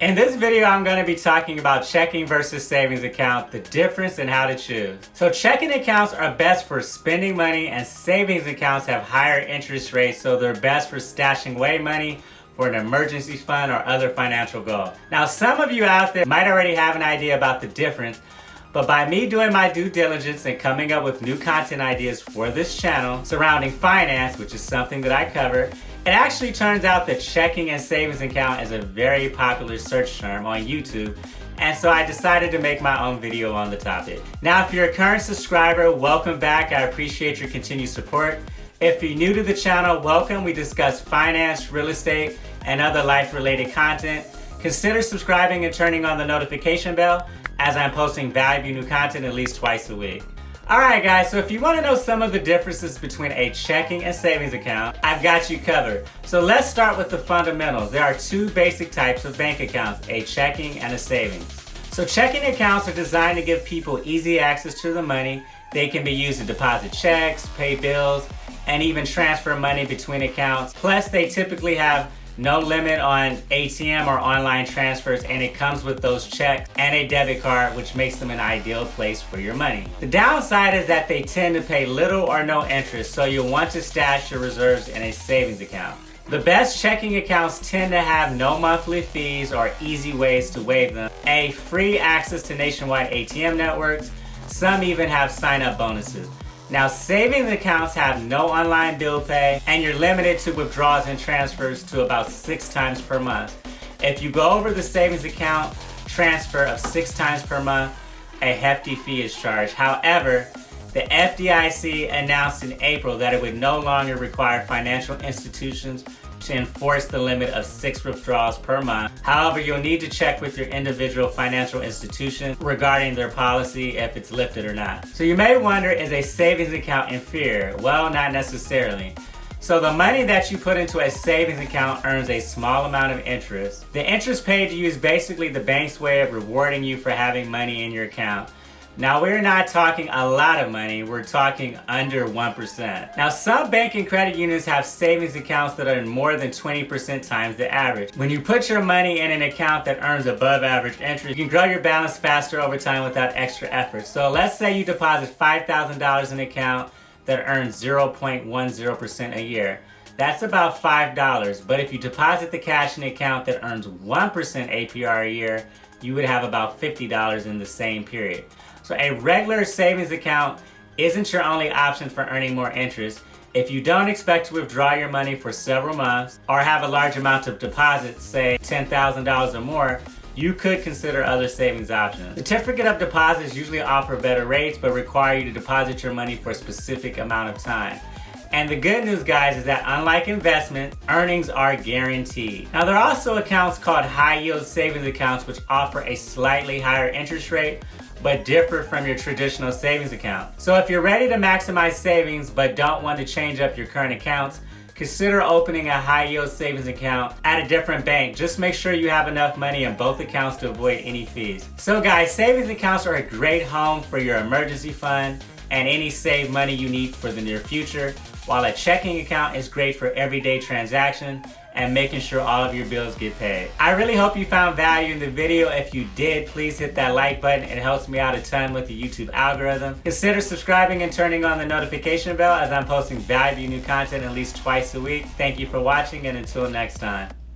In this video, I'm going to be talking about checking versus savings account, the difference and how to choose. So checking accounts are best for spending money and savings accounts have higher interest rates, so they're best for stashing away money for an emergency fund or other financial goal. Now, some of you out there might already have an idea about the difference, but by me doing my due diligence and coming up with new content ideas for this channel surrounding finance, which is something that I cover, it actually turns out that checking and savings account is a very popular search term on YouTube, and so I decided to make my own video on the topic. Now, if you're a current subscriber, welcome back. I appreciate your continued support. If you're new to the channel, welcome. We discuss finance, real estate, and other life-related content. Consider subscribing and turning on the notification bell, as I'm posting valuable new content at least twice a week. Alright guys, so if you want to know some of the differences between a checking and savings account, I've got you covered. So let's start with the fundamentals. There are two basic types of bank accounts, a checking and a savings. So checking accounts are designed to give people easy access to the money. They can be used to deposit checks, pay bills, and even transfer money between accounts. Plus, they typically have no limit on ATM or online transfers, and it comes with those checks and a debit card, which makes them an ideal place for your money. The downside is that they tend to pay little or no interest, so you'll want to stash your reserves in a savings account. The best checking accounts tend to have no monthly fees or easy ways to waive them, a free access to nationwide ATM networks. Some even have sign-up bonuses. Now, savings accounts have no online bill pay, and you're limited to withdrawals and transfers to about 6 times per month. If you go over the savings account transfer of 6 times per month, a hefty fee is charged. However, the FDIC announced in April that it would no longer require financial institutions to enforce the limit of 6 withdrawals per month. However, you'll need to check with your individual financial institution regarding their policy if it's lifted or not. So you may wonder, is a savings account inferior? Well, not necessarily. So the money that you put into a savings account earns a small amount of interest. The interest paid to you is basically the bank's way of rewarding you for having money in your account. Now, we're not talking a lot of money, we're talking under 1%. Now, some bank and credit unions have savings accounts that are more than 20% times the average. When you put your money in an account that earns above average interest, you can grow your balance faster over time without extra effort. So let's say you deposit $5,000 in an account that earns 0.10% a year. That's about $5, but if you deposit the cash in an account that earns 1% APR a year, you would have about $50 in the same period. So a regular savings account isn't your only option for earning more interest. If you don't expect to withdraw your money for several months or have a large amount of deposits, say $10,000 or more, you could consider other savings options. Certificate of deposits usually offer better rates but require you to deposit your money for a specific amount of time. And the good news, guys, is that unlike investment, earnings are guaranteed. Now, there are also accounts called high-yield savings accounts which offer a slightly higher interest rate but differ from your traditional savings account. So if you're ready to maximize savings but don't want to change up your current accounts, consider opening a high-yield savings account at a different bank. Just make sure you have enough money in both accounts to avoid any fees. So guys, savings accounts are a great home for your emergency fund and any saved money you need for the near future, while a checking account is great for everyday transaction and making sure all of your bills get paid. I really hope you found value in the video. If you did, please hit that like button. It helps me out a ton with the YouTube algorithm. Consider subscribing and turning on the notification bell as I'm posting valuable new content at least twice a week. Thank you for watching, and until next time.